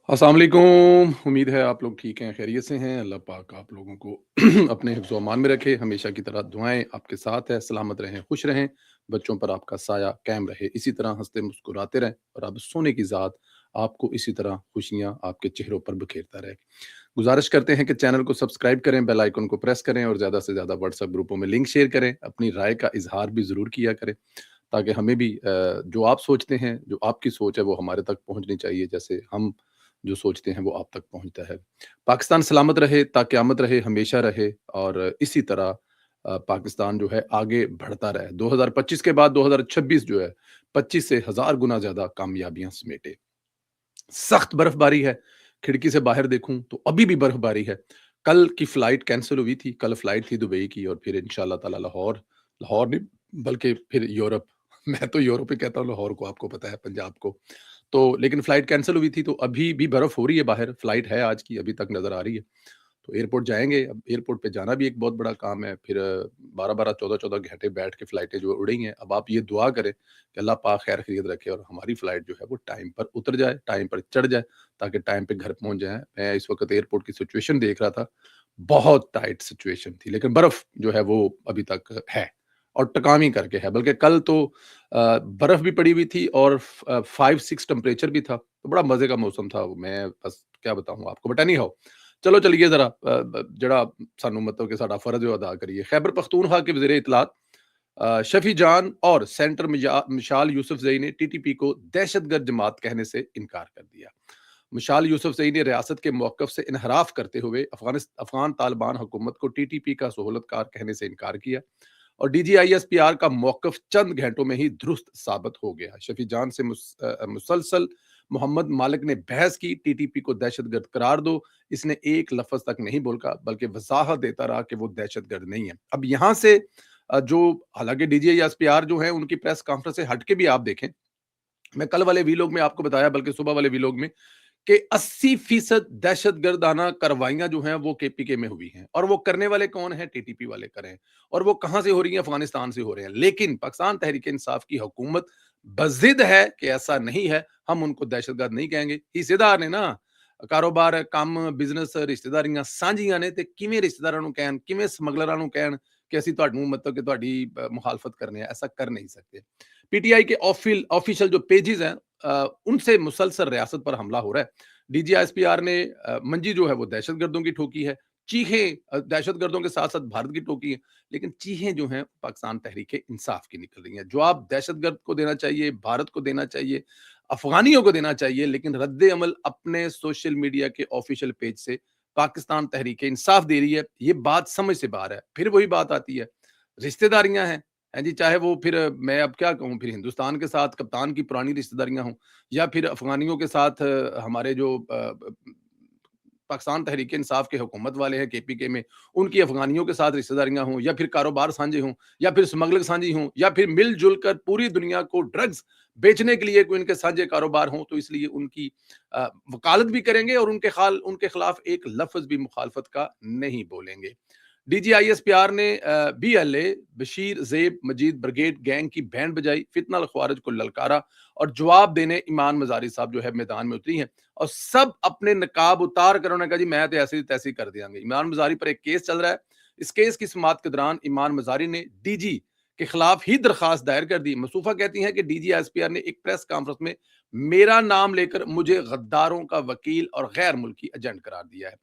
अस्सलाम वालेकुम। उम्मीद है आप लोग ठीक हैं, खैरियत से हैं। अल्लाह पाक आप लोगों को अपने हिफ्ज़ व अमान में रखे। हमेशा की तरह दुआएँ आपके साथ है, सलामत रहें, खुश रहें, बच्चों पर आपका साया कायम रहे। इसी तरह हँसते मुस्कुराते रहें और अब सोने की ज़ात आपको इसी तरह खुशियाँ आपके चेहरों पर बिखेरता रहे। गुज़ारिश करते हैं कि चैनल को सब्सक्राइब करें, बेल आइकन को प्रेस करें और ज़्यादा से ज़्यादा व्हाट्सएप ग्रुपों में लिंक शेयर करें। अपनी राय का इज़हार भी ज़रूर किया करें, ताकि हमें भी जो आप सोचते हैं, जो आपकी सोच है, वो हमारे तक पहुँचनी चाहिए, जैसे हम जो सोचते हैं वो आप तक पहुँचता है। पाकिस्तान सलामत रहे, ता क़यामत रहे, हमेशा रहे और इसी तरह पाकिस्तान जो है आगे बढ़ता रहे। 2025 के बाद 2026 जो है 25 से हज़ार गुना ज़्यादा कामयाबियाँ समेटे। सख्त बर्फबारी है, खिड़की से बाहर देखूँ तो अभी भी बर्फबारी है। कल की फ्लाइट कैंसल हुई थी, कल फ्लाइट थी दुबई की और फिर इंशाअल्लाह ताला लाहौर लाहौर नहीं बल्कि फिर यूरोप मैं तो यूरोप ही कहता हूँ, लाहौर को आपको पता है, पंजाब को। तो लेकिन फ्लाइट कैंसल हुई थी तो अभी भी बर्फ हो रही है बाहर, फ्लाइट है आज की, अभी तक नज़र आ रही है। तो एयरपोर्ट जाएँगे, अब एयरपोर्ट पे जाना भी एक बहुत बड़ा काम है, फिर 12-12, 14-14 घंटे बैठ के फ्लाइटें जो उड़ी हैं, अब आप ये दुआ करें कि अल्लाह पाक खैर खैरियत रखे और हमारी फ्लाइट जो है वो टाइम पर उतर जाए, टाइम पर चढ़ जाए, ताकि टाइम पे घर पहुँच जाएँ। मैं इस वक़्त एयरपोर्ट की सिचुएशन देख रहा था, बहुत टाइट सिचुएशन थी, लेकिन बर्फ जो है वो अभी तक है और टकामी करके है, बल्कि कल तो बर्फ भी पड़ी हुई थी और 5-6 टेम्परेचर भी था, तो बड़ा मज़े का मौसम था। मैं बस क्या बताऊँ आपको, बट एनी हाउ चलो चलिए ज़रा ਜਿਹੜਾ ਸਾਨੂੰ मतलब कि साडा फ़र्ज़ है वो अदा करिए। खैबर पख्तूनख्वा के वज़ीर इत्तलात शफ़ी जान और सेंटर मिशाल यूसुफ़ज़ई ने टीटीपी को दहशतगर्द जमात कहने से इनकार कर दिया। मिशाल यूसुफ़ज़ई ने रियासत के मौक़िफ़ से इन्हराफ़ करते हुए अफ़गान तालिबान हुकूमत को टीटीपी का सहूलतकार कहने से इनकार किया और डीजीआईएसपीआर का मौक़िफ़ चंद घंटों में ही दुरुस्त साबित हो गया। शफ़ी जान से मुसलसल मोहम्मद मालिक ने बहस की, टीटीपी को दहशतगर्द करार दो। इसने एक लफ्ज़ तक नहीं बोला, बल्कि वज़ाहत देता रहा कि वो दहशतगर्द नहीं है। अब यहाँ से जो हालाँकि डीजीआईएसपीआर जो है उनकी प्रेस कॉन्फ्रेंस से हट के भी आप देखें, मैं कल वाले वीलॉग में आपको बताया, बल्कि सुबह वाले वीलॉग में, कि 80% दहशतगर्दाना कार्रवाइयाँ जो हैं वो केपीके में हुई हैं और वो करने वाले कौन हैं? टीटीपी वाले कर रहे हैं और वो कहाँ से हो रही हैं? अफ़गानिस्तान से हो रहे हैं। लेकिन पाकिस्तान तहरीक-ए-इंसाफ की हुकूमत बज़िद है कि ऐसा नहीं है, हम उनको दहशतगर्द नहीं कहेंगे। हिस्सेदार ने ना, ਕਾਰੋਬਾਰ, ਕੰਮ, ਬਿਜ਼ਨਸ, ਰਿਸ਼ਤੇਦਾਰੀਆਂ ਸਾਂਝੀਆਂ ਨੇ ਤੇ ਕਿਵੇਂ ਰਿਸ਼ਤੇਦਾਰਾਂ ਨੂੰ ਕਹਿਣ, ਕਿਵੇਂ ਸਮਗਲਰਾਂ ਨੂੰ ਕਹਿਣ ਕਿ ਅਸੀਂ ਤੁਹਾਨੂੰ मतलब कि ਤੁਹਾਡੀ मुखालफत करने हैं, ऐसा कर नहीं सकते। पीटीआई के ऑफिशियल जो पेजेस हैं उनसे मुसलसल रियासत पर हमला हो रहा है। डीजीआईएसपीआर ने मंजी जो है वो दहशतगर्दों की ठोकी है, चीखें दहशतगर्दों के साथ साथ भारत की ठोकी है, लेकिन चीखें जो हैं पाकिस्तान तहरीक इंसाफ की निकल रही हैं। जवाब दहशतगर्द को देना चाहिए, भारत को देना चाहिए, अफगानियों को देना चाहिए, लेकिन रद्द अमल अपने सोशल मीडिया के ऑफिशियल पेज से पाकिस्तान तहरीक इंसाफ दे रही है। ये बात समझ से बाहर है। फिर वही बात आती है, रिश्तेदारियां हैं जी, चाहे वो फिर मैं अब क्या कहूँ, फिर हिंदुस्तान के साथ कप्तान की पुरानी रिश्तेदारियां हों या फिर अफगानियों के साथ हमारे जो पाकिस्तान तहरीक इंसाफ के हुकूमत वाले हैं केपीके में, उनकी अफगानियों के साथ रिश्तेदारियां हों या फिर कारोबार साझे हों या फिर स्मगलिंग साझी हों या फिर मिलजुल कर पूरी दुनिया को ड्रग्स बेचने के लिए कोई इनके साझे कारोबार हों, तो इसलिए उनकी वकालत भी करेंगे और उनके खिलाफ एक लफ्ज भी मुखालफत का नहीं बोलेंगे। डीजीआईएसपीआर ने बीएलए बशीर ज़ेब मजीद ब्रिगेड गैंग की बैंड बजाई, फितना ख्वारिज को ललकारा और जवाब देने ईमान मजारी साहब जो है मैदान में उतरी हैं और सब अपने नकाब उतार कर उन्होंने कहा जी मैं तो ऐसे तैसे कर देंगे। ईमान मजारी पर एक केस चल रहा है। इस केस की समाअत के दौरान ईमान मजारी ने डीजी के खिलाफ ही दरखास्त दायर कर दी। मसूफा कहती हैं कि डीजीआईएसपीआर ने एक प्रेस कॉन्फ्रेंस में मेरा नाम लेकर मुझे गद्दारों का वकील और गैर मुल्की एजेंट करार दिया है,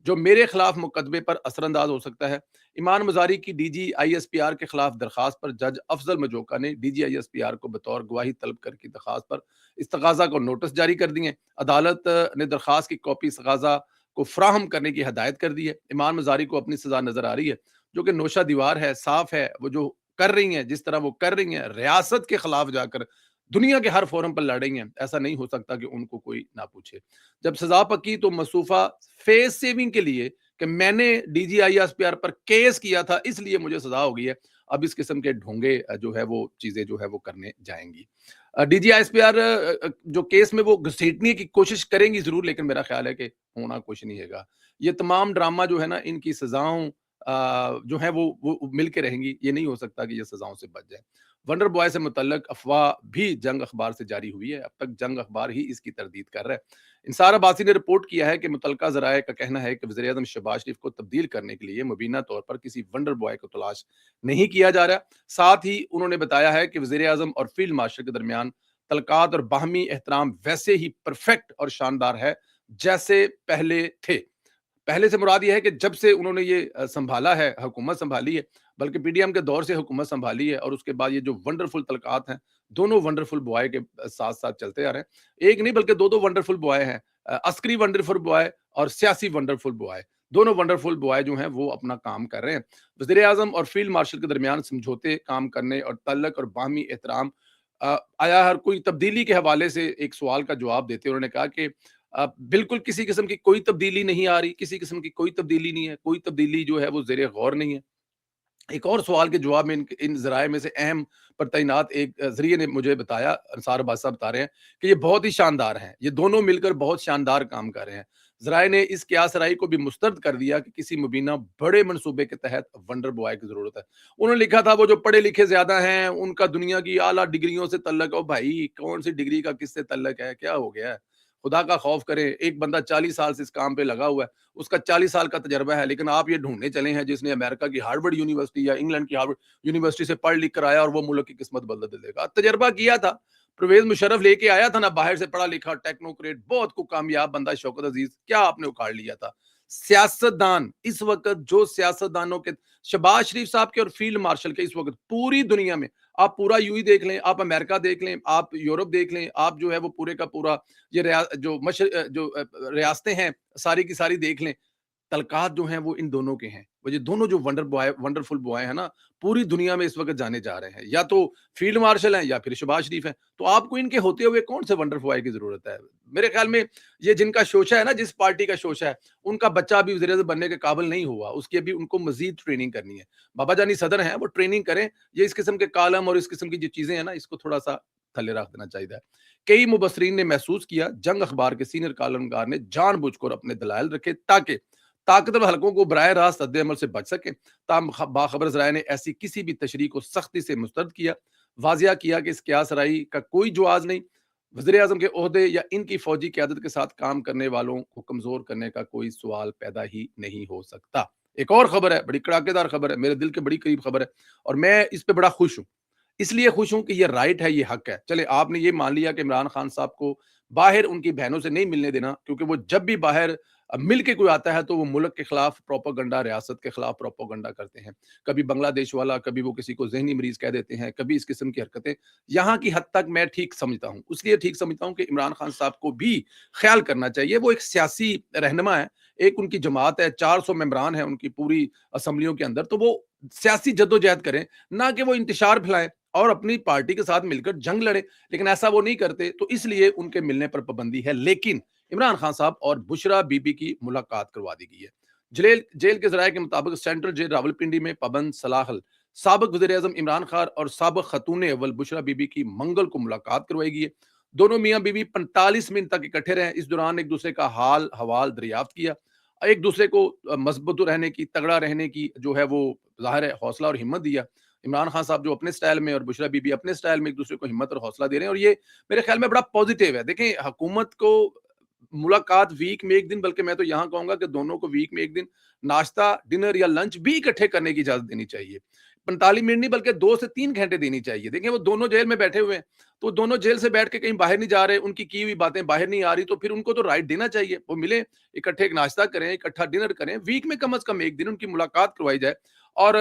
जो मेरे खिलाफ मुकदमे पर असरअंदाज हो सकता है। ईमान मजारी की डीजीआईएसपीआर के खिलाफ दरखास्त पर जज अफजल मजोका ने डीजीआईएसपीआर को बतौर गवाही तलब कर की दरखास्त पर इस्तगाजा को नोटिस जारी कर दिए। अदालत ने दरखास्त की कॉपी इस्तगाजा को फ्राहम करने की हदायत कर दी है। ईमान मजारी को अपनी सजा नजर आ रही है, जो कि नोशा दीवार है, साफ है। वो जो कर रही हैं, जिस तरह वो कर रही हैं, रियासत के खिलाफ जाकर दुनिया के हर फोरम पर लड़ रही हैं, ऐसा नहीं हो सकता कि उनको कोई ना पूछे। जब सजा पकी तो मसूफा फेस सेविंग के लिए कि मैंने डीजीआईएसपीआर पर केस किया था इसलिए मुझे सजा हो गई है, अब इस किस्म के ढोंगे जो है वो चीजें जो है वो करने जाएंगी। डीजीआईएसपीआर जो केस में वो घसीटने की कोशिश करेंगी जरूर, लेकिन मेरा ख्याल है कि होना कुछ नहीं है। ये तमाम ड्रामा जो है ना, इनकी सजाओं जो है वो मिल के रहेंगी। ये नहीं हो सकता कि ये सजाओं से बच जाए। वंडर बॉय से मुतल्लक अफवाह भी जंग अखबार से जारी हुई है। अब तक जंग अखबार ही इसकी तरदीद कर रहा है। इंसार अब्बासी ने रिपोर्ट किया है कि मुतल्लका ज़राए का कहना है कि वज़ीर-ए-आज़म शहबाज शरीफ को तब्दील करने के लिए मुबीना तौर पर किसी वंडर बॉय को तलाश नहीं किया जा रहा। साथ ही उन्होंने बताया है कि वज़ीर-ए-आज़म और फील्ड मार्शल के दरमियान तल्लकात और बाहमी एहतराम वैसे ही परफेक्ट और शानदार है जैसे पहले थे। पहले से मुराद ये है कि जब से उन्होंने ये संभाला है, हुकूमत संभाली है, बल्कि पीडीएम के दौर से हुकूमत संभाली है और उसके बाद ये जो वंडरफुल तलकात हैं, दोनों वंडरफुल बॉय के साथ-साथ चलते आ रहे हैं। एक नहीं बल्कि 2-2 वंडरफुल बॉय हैं। अस्करी वंडरफुल बॉय और सियासी वंडरफुल बॉय। दोनों वंडरफुल बॉय जो हैं वो अपना काम कर रहे हैं। वज़ीर-ए-आज़म और फील्ड मार्शल के दरमियान समझौते, काम करने और तल्लक और बाहमी एहतराम आया हर कोई तब्दीली के हवाले से एक सवाल का जवाब देते उन्होंने कहा कि बिल्कुल किसी किस्म की कोई तब्दीली नहीं आ रही, किसी किस्म की कोई तब्दीली नहीं है, कोई तब्दीली जो है वो ज़ेरे गौर नहीं है। एक और सवाल के जवाब में इन ज़राए में से अहम पर तैनात एक ज़रिए ने मुझे बताया, अंसार अब्बास साहब बता रहे हैं कि ये बहुत ही शानदार हैं, ये दोनों मिलकर बहुत शानदार काम कर रहे हैं। ज़राए ने इस क़ियास राई को भी मुस्तरद कर दिया कि किसी मुबीना बड़े मंसूबे के तहत वंडर बॉय की ज़रूरत है। उन्होंने लिखा था वो जो पढ़े लिखे ज़्यादा हैं, उनका दुनिया की आला डिग्रियों से तल्लक। ओ भाई, कौन-सी डिग्री का किससे तल्लक है? क्या हो गया है? खुदा का खौफ करें, एक बंदा 40 साल से इस काम पे लगा हुआ है, उसका 40 साल का तजर्बा है, लेकिन आप ये ढूँढने चले हैं जिसने अमेरिका की हार्वर्ड यूनिवर्सिटी या इंग्लैंड की हार्वर्ड यूनिवर्सिटी से पढ़ लिख कर आया और वो मुल्क की किस्मत बदल देगा। तजर्बा किया था, परवेज़ मुशर्रफ लेके आया था ना बाहर से पढ़ा लिखा टेक्नोक्रेट, बहुत को कामयाब बंदा शौकत अजीज़, क्या आपने उखाड़ लिया था? सियासतदान इस वक़्त जो सियासतदानों के शहबाज शरीफ साहब के और फील्ड मार्शल के इस वक़्त पूरी दुनिया में, आप पूरा यूएई देख लें, आप अमेरिका देख लें, आप यूरोप देख लें, आप जो है वो पूरे का पूरा ये रियासतें हैं, सारी की सारी देख लें, तलकात जो हैं वो इन दोनों के हैं। वो ये दोनों जो वंडरफुल बॉय हैं ना, पूरी दुनिया में इस वक़्त जाने जा रहे हैं। या तो फील्ड मार्शल हैं या फिर शहबाज शरीफ हैं। तो आपको इनके होते हुए कौन से वंडरफुल बॉय की ज़रूरत है? मेरे ख़्याल में ये जिनका शोशा है ना, जिस पार्टी का शोशा है, उनका बच्चा अभी वज़ीर-ए-आज़म बनने के काबिल नहीं हुआ। उसकी अभी उनको मज़ीद ट्रेनिंग करनी है। बाबा जानी सदर हैं, वो ट्रेनिंग करें। ये इस किस्म के कॉलम और इस किस्म की जो चीज़ें हैं ना, इसको थोड़ा-सा थल्ले रख देना चाहिए। कई मुबस्सरीन ने महसूस किया, जंग अखबार के सीनियर कॉलमगार ने जानबूझकर अपने दलाइल रखे ताकि ताकतवर हलकों को बराह रास्त रद्द-ए-अमल से बच सकें। ताहम बाखबर ज़राए ने ऐसी किसी भी तशरीह को सख्ती से मुस्तरद किया, वाज़िया किया कि इस क़ियास राई का कोई जवाज़ नहीं। वज़ीर-ए-आज़म के ओहदे या इनकी फ़ौजी क़यादत के साथ काम करने वालों को कमज़ोर करने का कोई सवाल पैदा ही नहीं हो सकता। एक और ख़बर है, बड़ी कड़ाकेदार ख़बर है, मेरे दिल के बड़ी करीब ख़बर है और मैं इस पे बड़ा खुश हूँ। इसलिए खुश हूं कि ये राइट है, ये हक है। चले आपने ये मान लिया कि इमरान खान साहब को बाहर उनकी बहनों से नहीं मिलने देना, क्योंकि वो जब भी बाहर मिल के कोई आता है तो वो मुल्क के खिलाफ प्रोपेगेंडा, रियासत के खिलाफ प्रोपेगेंडा करते हैं। कभी बांग्लादेश वाला, कभी वो किसी को ज़हनी मरीज़ कह देते हैं, कभी इस किस्म की हरकतें। यहाँ की हद तक मैं ठीक समझता हूँ। इसलिए ठीक समझता हूँ कि इमरान खान साहब को भी ख़्याल करना चाहिए। वो एक सियासी रहनुमा है, एक उनकी जमात है, 400 मेंबरान हैं उनकी पूरी असेंबलियों के अंदर, तो वो सियासी जद्दोजहद करें, ना कि वो इंतशार फैलाएँ और अपनी पार्टी के साथ मिलकर जंग लड़े, लेकिन ऐसा वो नहीं करते, तो इसलिए उनके मिलने पर पाबंदी है। लेकिन इमरान खान साहब और बुशरा बीबी की मुलाकात करवा दी गई है। जेल के ज़राए के मुताबिक सेंट्रल जेल रावलपिंडी में पाबंद सलाहल साबिक वज़ीर-ए-आज़म इमरान खान और साबिक खतून अव्वल बुशरा बीबी की मंगल को मुलाकात करवाई गई है। दोनों मियाँ बीवी 45 मिनट तक इकट्ठे रहे। इस दौरान एक दूसरे का हाल हवाल दरियाफ्त किया, एक दूसरे को मजबूत रहने की, तगड़ा रहने की जो है वो ज़ाहिर है हौसला और हिम्मत दिया। इमरान खान साहब जो अपने स्टाइल में और बुशरा बीबी अपने स्टाइल में एक दूसरे को हिम्मत और हौसला दे रहे हैं और ये मेरे ख्याल में बड़ा पॉजिटिव है। देखें, हुकूमत को मुलाकात वीक में 1 दिन, बल्कि मैं तो यहाँ कहूँगा कि दोनों को वीक में 1 दिन नाश्ता, डिनर या लंच भी इकट्ठे करने की इजाज़त देनी चाहिए। 45 मिनट नहीं बल्कि 2 से 3 घंटे देनी चाहिए। देखिए, वो दोनों जेल में बैठे हुए हैं, तो दोनों जेल से बैठ के कहीं बाहर नहीं जा रहे, उनकी की हुई बातें बाहर नहीं आ रही, तो फिर उनको तो राइट देना चाहिए। वो मिलें, इकट्ठे एक नाश्ता करें, इकट्ठा डिनर करें, वीक में कम से कम 1 दिन उनकी मुलाकात करवाई जाए। और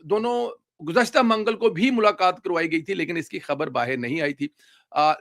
दोनों गुज़श्ता मंगल को भी मुलाकात करवाई गई थी, लेकिन इसकी खबर बाहर नहीं आई थी।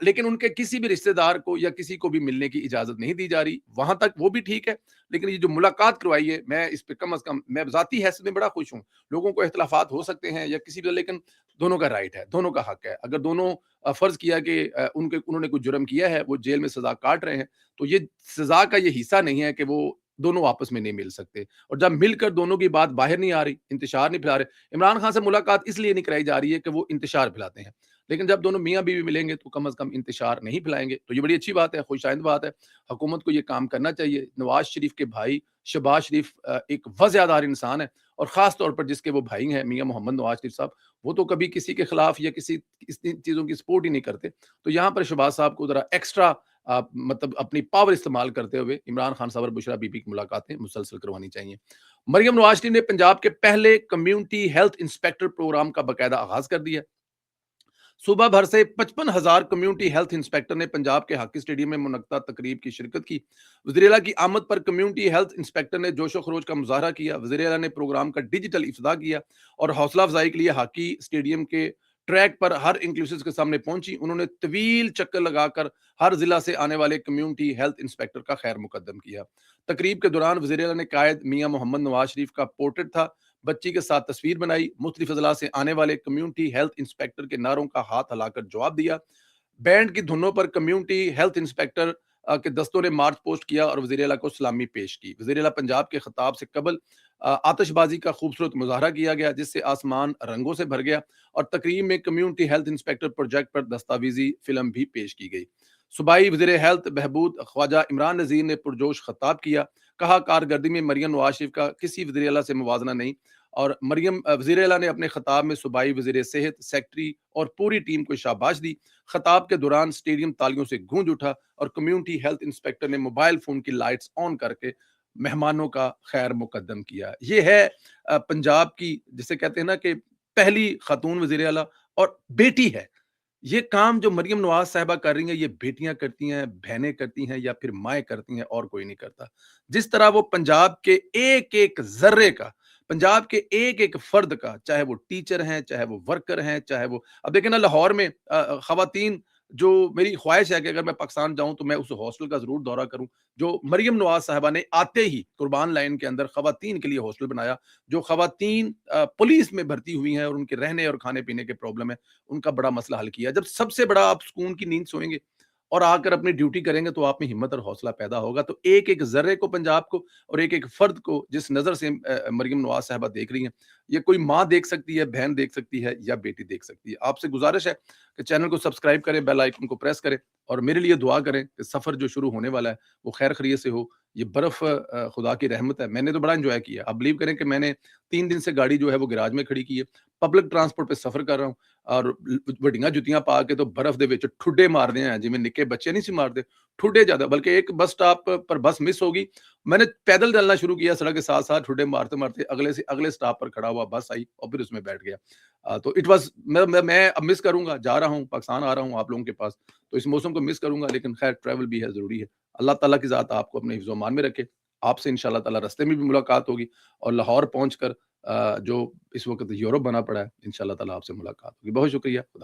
लेकिन उनके किसी भी रिश्तेदार को या किसी को भी मिलने की इजाज़त नहीं दी जा रही, वहाँ तक वो भी ठीक है। लेकिन ये जो मुलाकात करवाई है, मैं इस पे कम से कम मैं ज़ाती हैसियत में बड़ा खुश हूँ। लोगों को इख्तिलाफ़ात हो सकते हैं या किसी भी, लेकिन दोनों का राइट है, दोनों का हक है। अगर दोनों फ़र्ज़ किया कि उन्होंने कोई जुर्म किया है, वो जेल में सज़ा काट रहे हैं, तो ये सज़ा का ये हिस्सा नहीं है कि वो दोनों आपस में नहीं मिल सकते। और जब मिलकर दोनों की बात बाहर नहीं आ रही, इंतशार नहीं फैला रहे, इमरान खान से मुलाकात इसलिए नहीं कराई जा रही है कि वो इंतशार फैलाते हैं। लेकिन जब दोनों मियाँ-बीवी मिलेंगे तो कम से कम इंतशार नहीं फैलाएँगे। तो ये बड़ी अच्छी बात है, खुशाइंद बात है। हुकूमत को ये काम करना चाहिए। नवाज़ शरीफ के भाई शहबाज शरीफ एक वज़्यादार इंसान है, और ख़ास तौर पर जिसके वो भाई हैं मियाँ मोहम्मद नवाज़ शरीफ साहब, वो तो कभी किसी के खिलाफ या किसी इस चीज़ों की सपोर्ट ही नहीं करते। तो यहाँ पर शहबाज साहब को ज़रा एक्स्ट्रा मतलब अपनी पावर इस्तेमाल करते हुए इमरान खान साहब और बुशरा बीबी की मुलाकातें मुसलसल करवानी चाहिए। मरियम नवाज शरीफ ने पंजाब के पहले कम्युनिटी हेल्थ इंस्पेक्टर प्रोग्राम का बाकायदा आगाज कर दिया। सुबह भर से 55,000 कम्युनिटी हेल्थ इंस्पेक्टर ने पंजाब के हॉकी स्टेडियम में मुनक्ता तकरीब की शिरकत की। वज़ीर-ए-आला की आमद पर कम्युनिटी हेल्थ इंस्पेक्टर ने जोशो खरोश का मुजाहरा किया। वज़ीर-ए-आला ने प्रोग्राम का डिजिटल इफ्तिताह किया और हौसला अफजाई के लिए हॉकी स्टेडियम के ट्रैक पर हर इंक्लूसिव के सामने पहुंची। उन्होंने तवील चक्कर लगाकर हर जिला से आने वाले कम्युनिटी हेल्थ इंस्पेक्टर का खैर मुकद्दम किया। तकरीब के दौरान वज़ीर-ए-आला ने कायद मियां मोहम्मद नवाज शरीफ का पोर्ट्रेट था, बच्ची के साथ तस्वीर बनाई, मुख्तलिफ अजला से आने वाले कम्युनिटी हेल्थ इंस्पेक्टर के नारों का हाथ हिलाकर जवाब दिया। बैंड की धुनों पर कम्युनिटी हेल्थ इंस्पेक्टर के दस्तों ने मार्च पोस्ट किया और वज़ीर-ए-आला को सलामी पेश की। वज़ीर-ए-आला पंजाब के खिताब से कबल आतिशबाजी का खूबसूरत मुजाहरा किया गया, जिससे आसमान रंगों से भर गया, और तकरीब में कम्युनिटी हेल्थ इंस्पेक्टर प्रोजेक्ट पर दस्तावेजी फिल्म भी पेश की गई। सूबाई वज़ीर हेल्थ बहबूद ख्वाजा इमरान नज़ीर ने पुरजोश खिताब किया। कहा, कारकर्दगी में मरियम नवाज शरीफ का किसी वज़ीर-ए-आला से मुवाज़ना नहीं। और वज़ीर-ए-आला ने अपने खिताब में सूबाई वज़ीर सेहत, सेक्रेटरी और पूरी टीम को शाबाश दी। खिताब के दौरान स्टेडियम तालियों से गूंज उठा और कम्युनिटी हेल्थ इंस्पेक्टर ने मोबाइल फ़ोन की लाइट्स ऑन करके मेहमानों का खैर मुकद्दम किया। ये है पंजाब की, जिसे कहते हैं ना कि पहली खातून वज़ीर-ए-आला और बेटी है। ये काम जो मरियम नवाज़ साहिबा कर रही हैं, ये बेटियाँ करती हैं, बहनें करती हैं या फिर माएँ करती हैं, और कोई नहीं करता। जिस तरह वो पंजाब के एक-एक ज़र्रे का, पंजाब के एक-एक फ़र्द का, चाहे वो टीचर हैं, चाहे वो वर्कर हैं, चाहे वो अब देखिए ना लाहौर में ख़वातीन, जो मेरी ख़्वाहिश है कि अगर मैं पाकिस्तान जाऊँ तो मैं उस हॉस्टल का ज़रूर दौरा करूँ, जो मरियम नवाज़ साहिबा ने आते ही कुर्बान लाइन के अंदर ख़वातीन के लिए हॉस्टल बनाया, जो ख़वातीन पुलिस में भर्ती हुई हैं और उनके रहने और खाने-पीने के प्रॉब्लम है, उनका बड़ा मसला हल किया। जब सबसे बड़ा आप सुकून की नींद सोएँगे और आकर अपनी ड्यूटी करेंगे, तो आप में हिम्मत और हौसला पैदा होगा। तो एक-एक ज़र्रे को, पंजाब को और एक-एक फ़र्द को जिस नज़र से मरियम नवाज़ साहिबा देख रही हैं, ये कोई माँ देख सकती है, बहन देख सकती है या बेटी देख सकती है। आपसे गुज़ारिश है कि चैनल को सब्सक्राइब करें, बेल आइकन को प्रेस करें और मेरे लिए दुआ करें कि सफ़र जो शुरू होने वाला है, वो खैर खैरियत से हो। ये बर्फ़ खुदा की रहमत है। मैंने तो बड़ा एन्जॉय किया। आप बिलीव करें कि मैंने 3 दिन से गाड़ी जो है वो गैराज में खड़ी की है। पब्लिक ट्रांसपोर्ट पे सफ़र कर रहा हूँ और ਵੱਡੀਆਂ ਜੁੱਤੀਆਂ ਪਾ ਕੇ तो बर्फ ਦੇ ਵਿੱਚ ਠੁੱਡੇ ਮਾਰਦੇ ਆ, ਜਿਵੇਂ ਨਿੱਕੇ ਬੱਚੇ नहीं सी मारते, ठुड्डे ज़्यादा, बल्कि एक बस स्टॉप पर बस मिस होगी, मैंने पैदल चलना शुरू किया सड़क के साथ-साथ ठुड्डे मारते-मारते, अगले स्टॉप पर खड़ा हुआ, बस आई और फिर उसमें बैठ गया। तो इट वाज़ मैं अब मिस करूँगा, जा रहा हूँ, पाकिस्तान आ रहा हूँ आप लोगों के पास, तो इस मौसम को मिस करूँगा, लेकिन खैर ट्रैवल भी है, ज़रूरी है। अल्लाह ताला की ज़ात आपको अपने हिफ्ज़-ओ-अमान में रखे। आपसे इंशाअल्लाह ताला रास्ते में भी मुलाकात होगी और लाहौर पहुँचकर जो इस वक़्त यूरोप बना पड़ा है, इंशाअल्लाह ताला आपसे मुलाकात होगी। बहुत शुक्रिया। खुदा